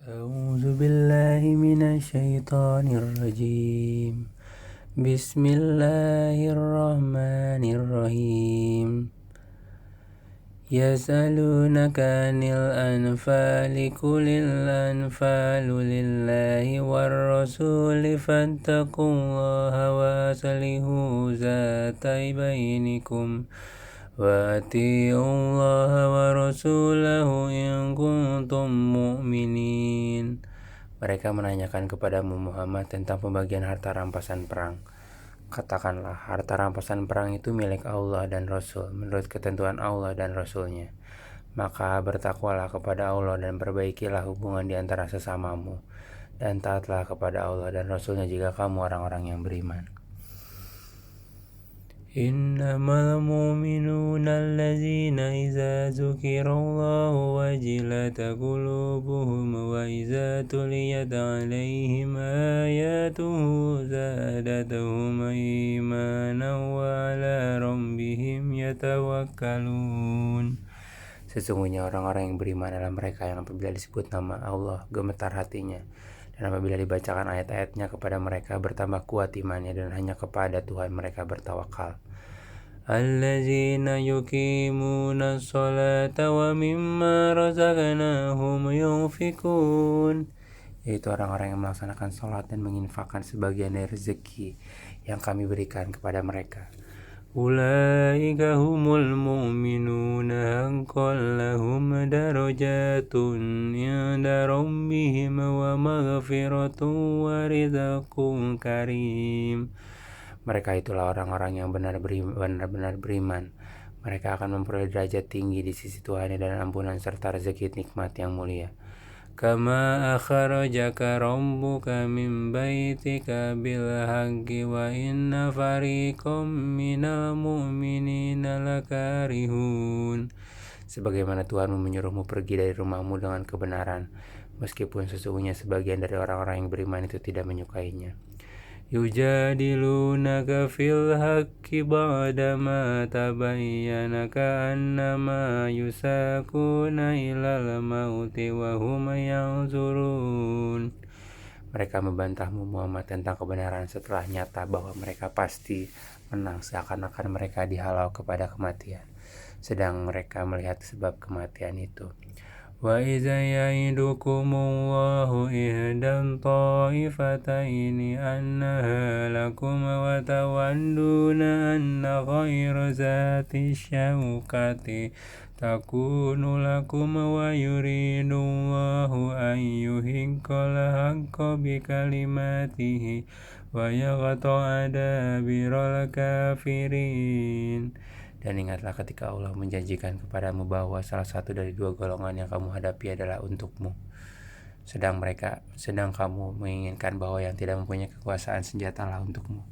أعوذ بالله من الشيطان الرجيم بسم الله الرحمن الرحيم يسألونك عن الأنفال قل الأنفال لله والرسول فاتقوا الله وأصلحوا ذات بينكم وأطيعوا الله ورسوله in kuntum mu'minin. Mereka menanyakan kepadamu Muhammad tentang pembagian harta rampasan perang. Katakanlah, harta rampasan perang itu milik Allah dan Rasul menurut ketentuan Allah dan Rasulnya. Maka bertakwalah kepada Allah dan perbaikilah hubungan di antara sesamamu, dan taatlah kepada Allah dan Rasulnya jika kamu orang-orang yang beriman. Innamal mu'minuna allazina iza zukirallahu wajilat qulubuhum wa iza tuliyat alaihim ayatuhu zadatuhum imanan wa ala rabbihim yatawakkalun. Sesungguhnya orang-orang yang beriman adalah mereka yang apabila disebut nama Allah gemetar hatinya, dan apabila dibacakan ayat-ayatnya kepada mereka bertambah kuat imannya, dan hanya kepada Tuhan mereka bertawakal. Allazina yuqimuna sholata wa mimma razaqnahum yunfikun, yaitu orang-orang yang melaksanakan sholat dan menginfakkan sebagian dari rezeki yang kami berikan kepada mereka. Ulaika humul mu'minuna haqqan lahum darajatun inda rabbihim wa maghfiratun wa rizqun karim. Mereka itulah orang-orang yang benar-benar beriman. Mereka akan memperoleh derajat tinggi di sisi Tuhan dan ampunan serta rezeki nikmat yang mulia. Kama akhrajaka rabbuka min baitika bil haqqi wa inna fariqam minal mu'minina lakarihun. Sebagaimana Tuhanmu menyuruhmu pergi dari rumahmu dengan kebenaran, meskipun sesungguhnya sebagian dari orang-orang yang beriman itu tidak menyukainya. Yujadilunaka fil haqqi ba'dama tabayyana ka'annama yusaquna ilal mauti wa hum yanzurun. Mereka membantahmu Muhammad tentang kebenaran setelah nyata bahwa mereka pasti menang, seakan-akan mereka dihalau kepada kematian, sedang mereka melihat sebab kematian itu. Wa iza ya'idukumullahu ihdan ta'ifataini annaha lakum wa tawadduna anna ghayra zati syawkati takunu lakum wa yuridullahu an yuhiqqal haqqa bikalimatihi wa yaqta'a dabiral kafirin. Dan ingatlah ketika Allah menjanjikan kepadamu bahwa salah satu dari dua golongan yang kamu hadapi adalah untukmu, sedang kamu menginginkan bahwa yang tidak mempunyai kekuasaan senjatalah untukmu,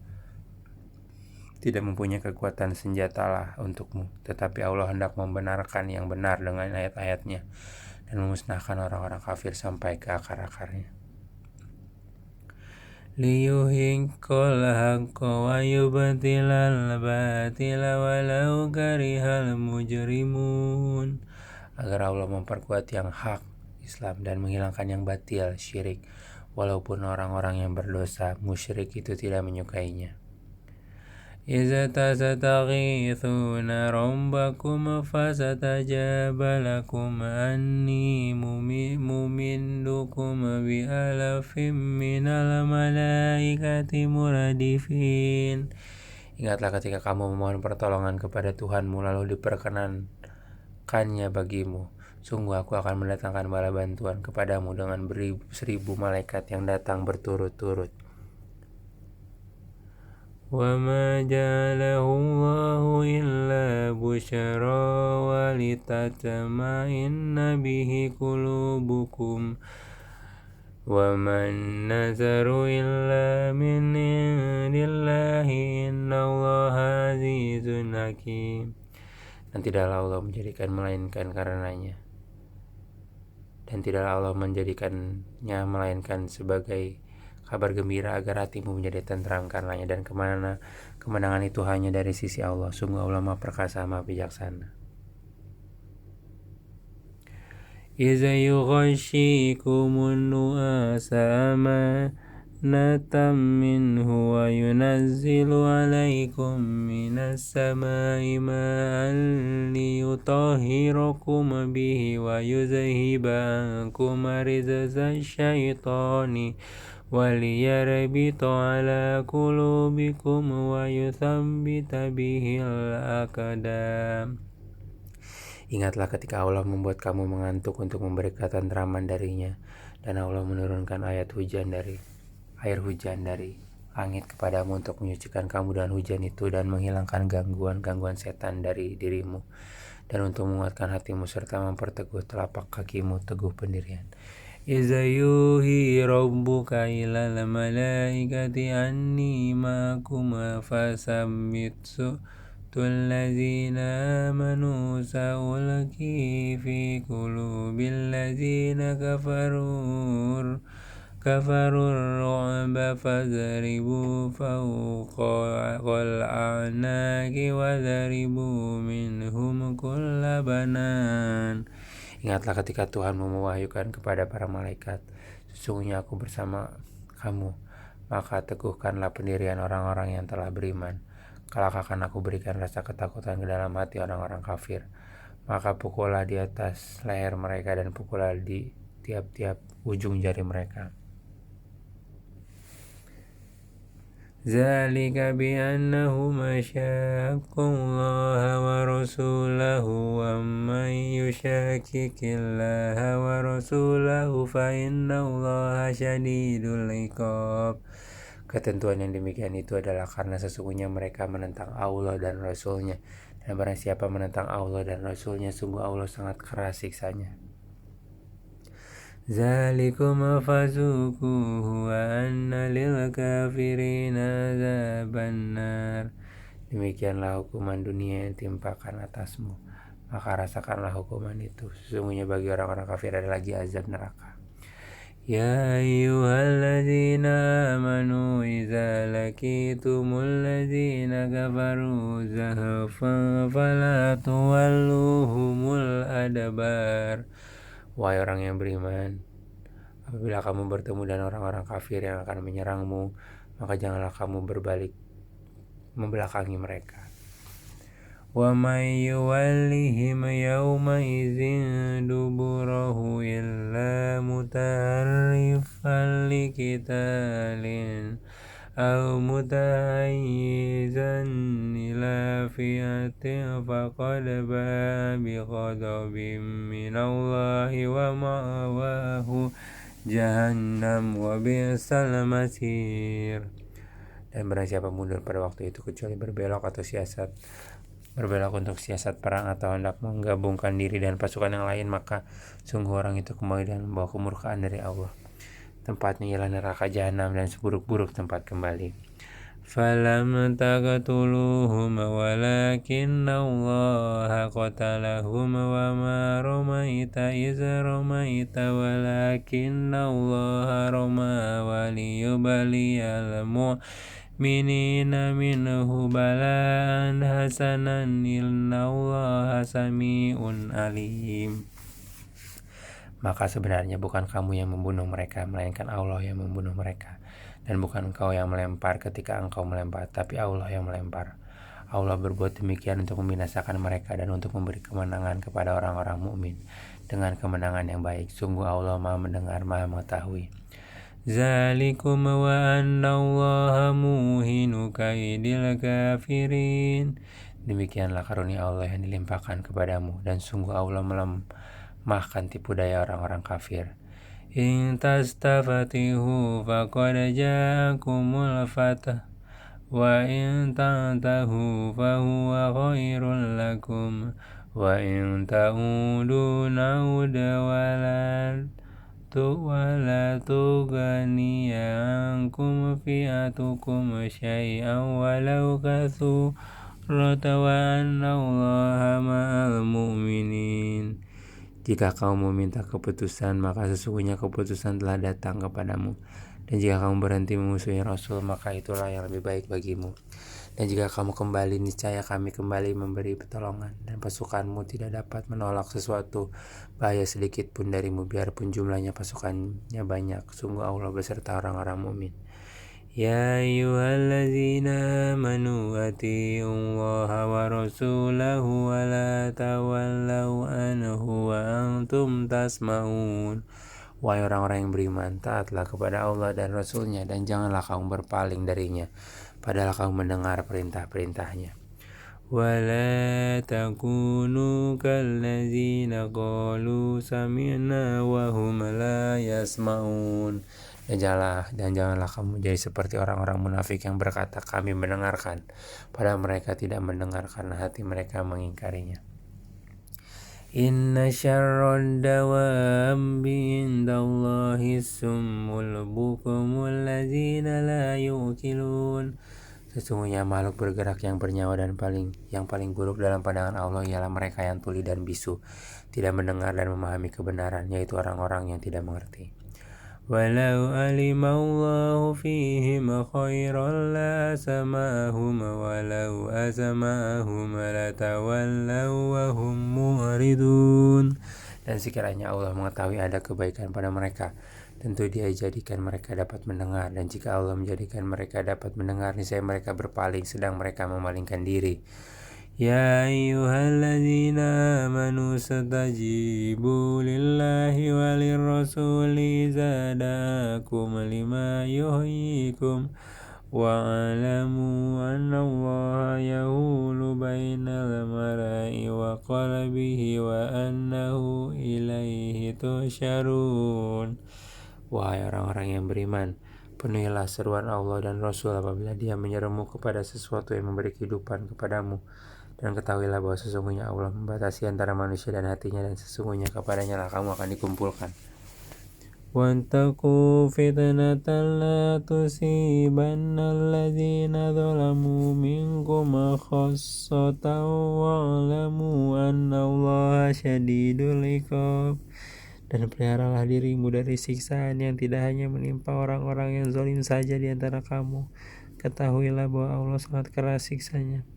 tidak mempunyai kekuatan senjatalah untukmu, tetapi Allah hendak membenarkan yang benar dengan ayat-ayatnya dan memusnahkan orang-orang kafir sampai ke akar-akarnya. Liyuhiqqal haqqa wa yubtilal batila walau karihal mujrimun. Agar Allah memperkuat yang hak, Islam, dan menghilangkan yang batil, syirik, walaupun orang-orang yang berdosa, musyrik itu tidak menyukainya. Iza tastaghithuna rabbakum fastajaba lakum anni mumindukum bi alafim minal malaikati muradifin. Ingatlah ketika kamu memohon pertolongan kepada Tuhanmu lalu diperkenankannya bagimu. Sungguh aku akan mendatangkan bala bantuan kepadamu dengan 1,000 malaikat yang datang berturut-turut. وَمَا جَعَلَهُ اللَّهُ إِلَّا بُشْرَى وَلِتَطْمَئِنَّ بِهِ قُلُوبُكُمْ وَمَا النَّصْرُ إِلَّا مِنْ عِندِ اللَّهِ إِنَّ اللَّهَ عَزِيزٌ حَكِيمٌ. Dan tidaklah Allah menjadikannya melainkan sebagai kabar gembira agar hatimu menjadi tentram karenanya, dan kemenangan itu hanya dari sisi Allah. Sungguh Allah Maha Perkasa, Maha Bijaksana. إذ يغشيكم النؤاس أمانة منه وينزل عليكم من السماء ماء ليطهركم به ويذهب عنكم رجز الشيطان وليربط على قلوبكم ويثبت به الأقدام. Ingatlah ketika Allah membuat kamu mengantuk untuk memberi ketentraman darinya, dan Allah menurunkan air hujan dari langit kepadamu untuk menyucikan kamu dengan hujan itu dan menghilangkan gangguan-gangguan setan dari dirimu, dan untuk menguatkan hatimu serta memperteguh telapak kakimu teguh pendirian. Iza yuhi rabbuka ilal malaikati anni ma'akum fasabbitu allazina amanu sa'ulqi fi qulubil ladzina kafarur ru'ba fadribu fawqal a'naqi wadribu minhum kulla banan. Ingatlah ketika Tuhan mewahyukan kepada para malaikat, sesungguhnya aku bersama kamu, maka teguhkanlah pendirian orang-orang yang telah beriman. Kelak akan aku berikan rasa ketakutan ke dalam hati orang-orang kafir. Maka pukullah di atas leher mereka dan pukullah di tiap-tiap ujung jari mereka. Zalika bi'annahum asyaqullaha wa rasulahu wa man yushaqiqillaha wa rasulahu fa innallaha syadidul iqab. Ketentuan yang demikian itu adalah karena sesungguhnya mereka menentang Allah dan Rasulnya, dan barang siapa menentang Allah dan Rasulnya, sungguh Allah sangat keras siksanya. Zalikum fazuquhu wa anna lil kafirina azaban nar. Demikianlah hukuman dunia yang timpakan atasmu, maka rasakanlah hukuman itu. Sesungguhnya bagi orang-orang kafir ada lagi azab neraka. Ya ayyuhalladzina amanu idza laqitumul ladzina kafaru zahfan fala tuwalluhumul adbar. Wahai orang yang beriman, apabila kamu bertemu dengan orang-orang kafir yang akan menyerangmu, maka janganlah kamu berbalik membelakangi mereka. Wa may yuwallihim yawma idzin duburahu illa mutaharrifan liqitalin aw mutahayyizan ila fi'atin faqad ba'a bighadabin minallahi wa ma'wahu jahannam wa bi'sal masir. Dan barang siapa mundur pada waktu itu kecuali berbelok untuk siasat perang atau hendak menggabungkan diri dan pasukan yang lain, maka sungguh orang itu kembali dan membawa kemurkaan dari Allah. Tempatnya ialah neraka jahanam dan seburuk-buruk tempat kembali. Falam taqtuluhum walakinna Allah qatalahum wa ma ramaita iz ramaita walakinna Allah rama wa liyubaliyal mu'minina minhu balaan hasanan innallaha sami'un alim. Maka sebenarnya bukan kamu yang membunuh mereka, melainkan Allah yang membunuh mereka. Dan bukan engkau yang melempar ketika engkau melempar, tapi Allah yang melempar. Allah berbuat demikian untuk membinasakan mereka dan untuk memberi kemenangan kepada orang-orang mukmin dengan kemenangan yang baik. Sungguh Allah Maha mendengar, Maha mengetahui. Zalikum wa anna Allaha muhinu kaidil kafirin. Demikianlah karunia Allah yang dilimpahkan kepadamu, dan sungguh Allah melemahkan tipu daya orang-orang kafir. In tastafatihu faqad ja'akumul fath wa in tantahu fahuwa khairul lakum wa in ta'udu na'ud wala tughni ankum fi'atukum syai'an walau kathurat wa anna Allaha ma'al mu'minin. Jika kamu meminta keputusan, maka sesungguhnya keputusan telah datang kepadamu. Dan jika kamu berhenti memusuhi Rasul, maka itulah yang lebih baik bagimu. Dan jika kamu kembali, niscaya kami kembali memberi pertolongan, dan pasukanmu tidak dapat menolak sesuatu bahaya sedikit pun darimu, biarpun jumlahnya pasukannya banyak. Sungguh Allah beserta orang-orang mukmin. Ya ayyuhallazina amanu atiiullaha wa rasulahu wa la tawallaw anhu wa antum tasma'un. Wahai orang-orang yang beriman, taatlah kepada Allah dan Rasulnya, dan janganlah kamu berpaling darinya, padahal kamu mendengar perintah-perintahnya. Wa la takunu kallazina qalu sami'na wa hum la yasma'un. Dan janganlah kamu jadi seperti orang-orang munafik yang berkata, kami mendengarkan, padahal mereka tidak mendengar karena hati mereka mengingkarinya. Inna syarrad dawambi indallahi summul bukumul ladzina la yuqilun. Sesungguhnya makhluk bergerak yang bernyawa dan yang paling buruk dalam pandangan Allah ialah mereka yang tuli dan bisu, tidak mendengar dan memahami kebenaran, yaitu orang-orang yang tidak mengerti. Walau alimallahu fihim khairan la asamahum walau asamahum latawallaw wa hum mu'ridun. Dan sekiranya Allah mengetahui ada kebaikan pada mereka, tentu Dia jadikan mereka dapat mendengar. Dan jika Allah menjadikan mereka dapat mendengar, niscaya mereka berpaling sedang mereka memalingkan diri. Ya ayyuhalladzina amanu stajibu lillahi walir rasuli zadakum lima yuhyikum wa'alamu annallaha yahulu bainal mar'i wa qalbihi wa annahu ilaihi tusyarun. Wahai orang-orang yang beriman, penuhilah seruan Allah dan Rasul apabila Dia menyerumu kepada sesuatu yang memberi kehidupan kepadamu. Dan ketahuilah bahwa sesungguhnya Allah membatasi antara manusia dan hatinya, dan sesungguhnya kepadanya lah kamu akan dikumpulkan. Wattaqu fitnatan la tusibanna alladzina zalamu minkum khassatan wa'lamu annallaha syadidul iqab. Dan peliharalah dirimu dari siksaan yang tidak hanya menimpa orang-orang yang zalim saja di antara kamu. Ketahuilah bahwa Allah sangat keras siksanya.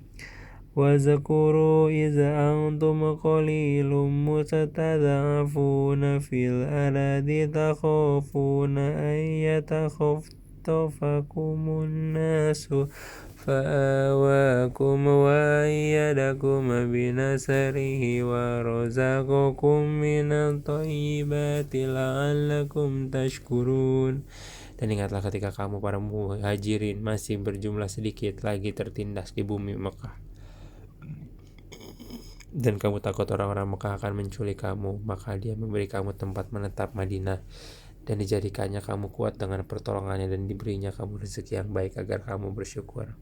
Wazkuru iza antum qalilum mustad'afuna fil ardi takhafuna an yatakhaffafakumun nasu fa'awakum wa ayyadakum binasrihi wa razaqakum minat thayyibati la'allakum tashkurun. Dan ingatlah ketika kamu para muhajirin masih berjumlah sedikit lagi tertindas di bumi Mekah, dan kamu takut orang-orang Mekah akan menculik kamu, maka Dia memberi kamu tempat menetap Madinah, dan dijadikannya kamu kuat dengan pertolongannya, dan diberinya kamu rezeki yang baik agar kamu bersyukur.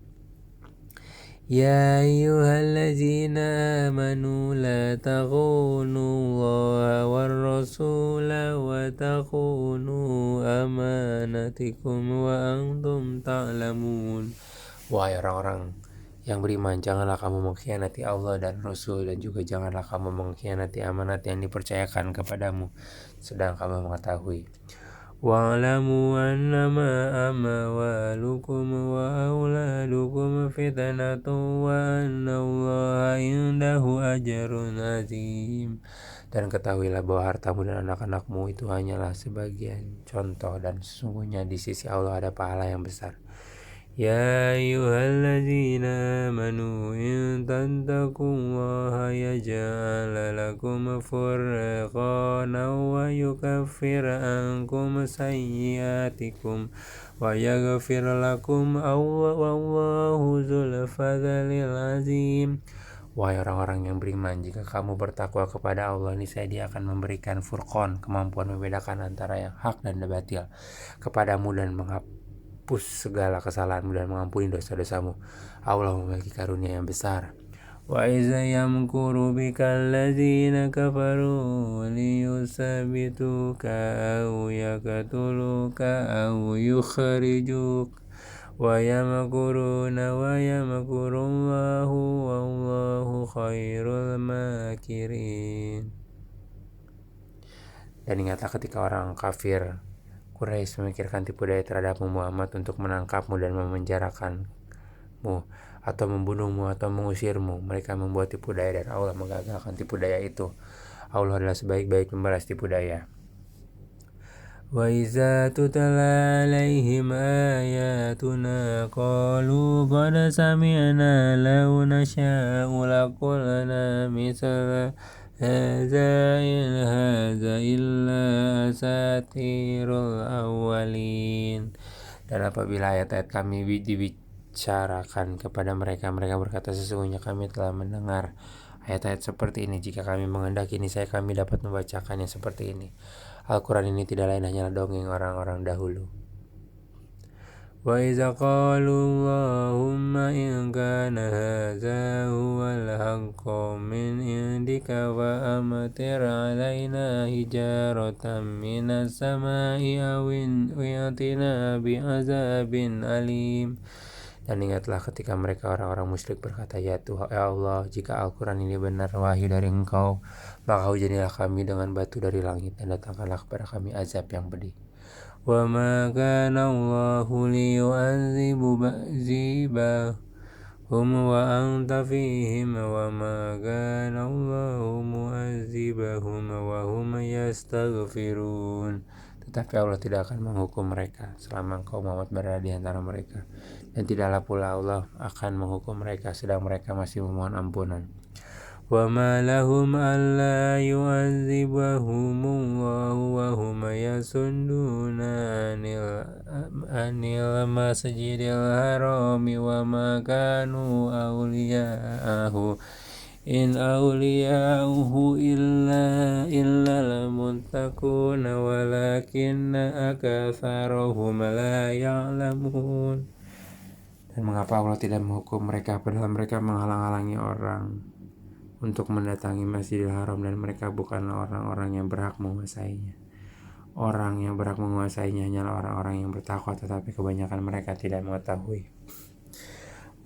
Ya ayyuhallazina amanu la takhunu-Allaha war rasula wa takhunu amanatikum wa antum ta'lamun. Wahai orang-orang yang beriman, janganlah kamu mengkhianati Allah dan Rasul, dan juga janganlah kamu mengkhianati amanat yang dipercayakan kepadamu, sedang kamu mengetahui. Wa'lamu annama amwalukum wa auladukum fitnatun wa annallaha indahu ajrun azim. Dan ketahuilah bahwa hartamu dan anak-anakmu itu hanyalah sebagian contoh, dan sesungguhnya di sisi Allah ada pahala yang besar. Ya ayyuhalladzina amanu in tattaqullaha yaj'al lakum furqanan wa yukaffir ankum sayyi'atikum wa yaghfir lakum wallahu dzul fadlil azim. Wahai orang-orang yang beriman, jika kamu bertakwa kepada Allah, niscaya Dia akan memberikan furqan, kemampuan membedakan antara yang hak dan batil, kepadamu, dan menghapus segala kesalahanmu dan mengampuni dosa-dosamu. Allah memiliki karunia yang besar. Wa iza yamkuru bikal ladzina kafaru liyusabituka aw yaqtuluka aw yukhrijuk wa yamkuruna wa yamkurullahu wallahu khairul makirin. Dan ingatlah ketika orang kafir Quraisy memikirkan tipu daya terhadapmu Muhammad untuk menangkapmu dan memenjarakanmu atau membunuhmu atau mengusirmu. Mereka membuat tipu daya dan Allah menggagalkan tipu daya itu. Allah adalah sebaik-baik membalas tipu daya. Wa iza tutla alaihim ayatuna qalu qad sami'na law nasha'u laqulna mithla hadza in hadza illa asatirul awwalin. Dan apabila ayat-ayat kami dibicarakan kepada mereka, mereka berkata, sesungguhnya kami telah mendengar ayat-ayat seperti ini. Jika kami menghendaki, niscaya kami dapat membacakannya seperti ini. Al-Quran ini tidak lain hanyalah dongeng orang-orang dahulu. Wa iza qalu Allahumma in kana hadza huwal haqqu min indika wa amtir alaina hijaratan minas samai aw i'tina bi'azabin alim. Dan ingatlah ketika mereka orang-orang musyrik berkata, ya Tuhan, ya Allah, jika Al-Quran ini benar wahyu dari Engkau, maka hujanilah kami dengan batu dari langit dan datangkanlah kepada kami azab yang pedih. Wa ma kana Allahu liyu'adzibahum wa anta fihim wa ma kana Allahu mu'adzibahum wa hum yastaghfirun. Tetapi Allah tidak akan menghukum mereka selama engkau Muhammad berada di antara mereka, dan tidaklah pula Allah akan menghukum mereka sedang mereka masih memohon ampunan. Wa ma lahum alla yu'adzibahumullahu wa hum yasudduna anil masjidil harami wa ma kanu awliya'ahu in awliya'uhu illa al-muttaquna walakinna aktsarahum la ya'lamun. Dan mengapa Allah tidak menghukum mereka padahal mereka menghalang-halangi orang untuk mendatangi Masjidil Haram, dan mereka bukanlah orang-orang yang berhak menguasainya. Orang yang berhak menguasainya hanyalah orang-orang yang bertakwa, tetapi kebanyakan mereka tidak mengetahui.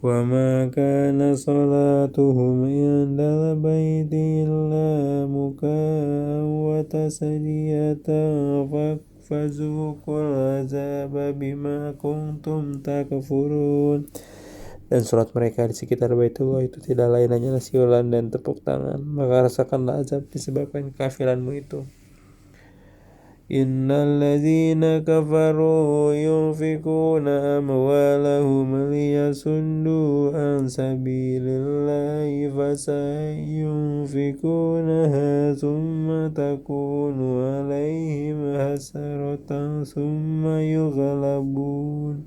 Wa ma kana salatuhum indal baiti illa muka'an wa tasdiyatan fazuqul azaba bima kuntum takfurun. Dan sholat mereka di sekitar Baitullah itu tidak lain hanyalah siulan dan tepuk tangan, maka rasakanlah azab disebabkan kekafiranmu itu. Innal ladzina kafaru yunfikuna amwalahum liyasuddu an sabilillahi fasayunfikunaha thumma takunu alaihim hasaratan thumma yughlabun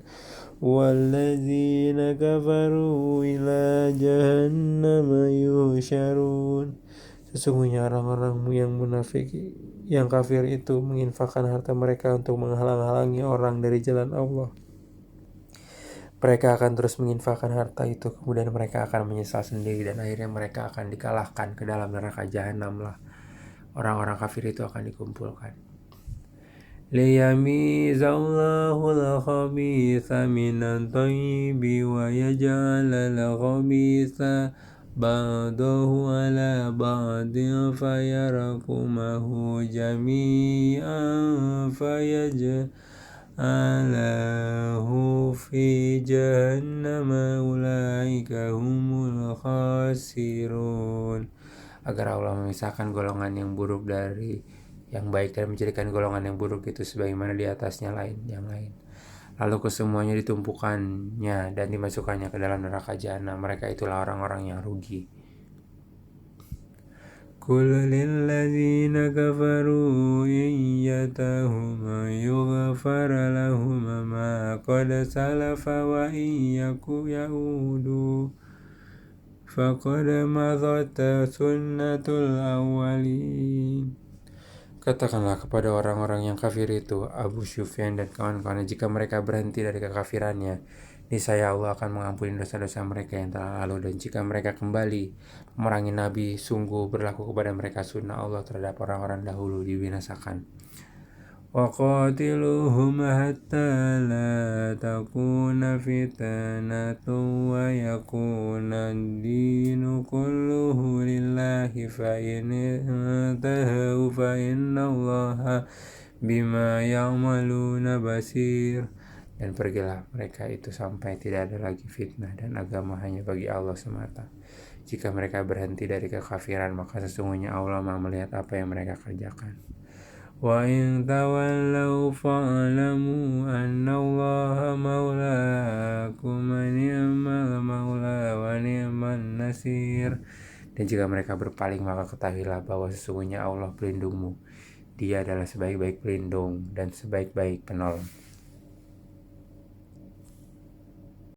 walladzina kafaru ila jahannam yuhsyarun. Sesungguhnya orang-orang yang munafik, yang kafir itu menginfakkan harta mereka untuk menghalang-halangi orang dari jalan Allah. Mereka akan terus menginfakkan harta itu, kemudian mereka akan menyesal sendiri dan akhirnya mereka akan dikalahkan ke dalam neraka jahanam lah. Orang-orang kafir itu akan dikumpulkan. Liyamizallahu al-khabitha minat thayyibi wa yaj'ala al-khabitha ba'dahu ala ba'din fayarkumahu jami'an fayaj'alahu fi jahannama ulaika humul khasirun. Agar Allah memisahkan golongan yang buruk dari yang baik dan menjadikan golongan yang buruk itu sebagaimana di atasnya yang lain. Lalu kesemuanya ditumpukannya dan dimasukkannya ke dalam neraka jahanam. Mereka itulah orang-orang yang rugi. Qul lilladzina kafaru in yatahum yughfar lahum ma qad salafa wa in yaku yaudu faqad madat sunnatul awwalin. Katakanlah kepada orang-orang yang kafir itu, Abu Sufyan dan kawan-kawannya, jika mereka berhenti dari kekafirannya, niscaya Allah akan mengampuni dosa-dosa mereka yang telah lalu, dan jika mereka kembali memerangi Nabi, sungguh berlaku kepada mereka sunnah Allah terhadap orang-orang dahulu dibinasakan. وقاتلوهم حتى لا تكون فتنة ويكون الدين كله لله فإن انتهوا فإن الله بما يعملون بصير. Dan pergilah mereka itu sampai tidak ada lagi fitnah dan agama hanya bagi Allah semata. Jika mereka berhenti dari kekafiran, maka sesungguhnya Allah Maha melihat apa yang mereka kerjakan. Wa in tawallaw fa'lamu anna Allah maulakum wa ni'mal maula wa ni'man nasir. Dan jika mereka berpaling, maka ketahuilah bahwa sesungguhnya Allah pelindungmu. Dia adalah sebaik-baik pelindung dan sebaik-baik penolong.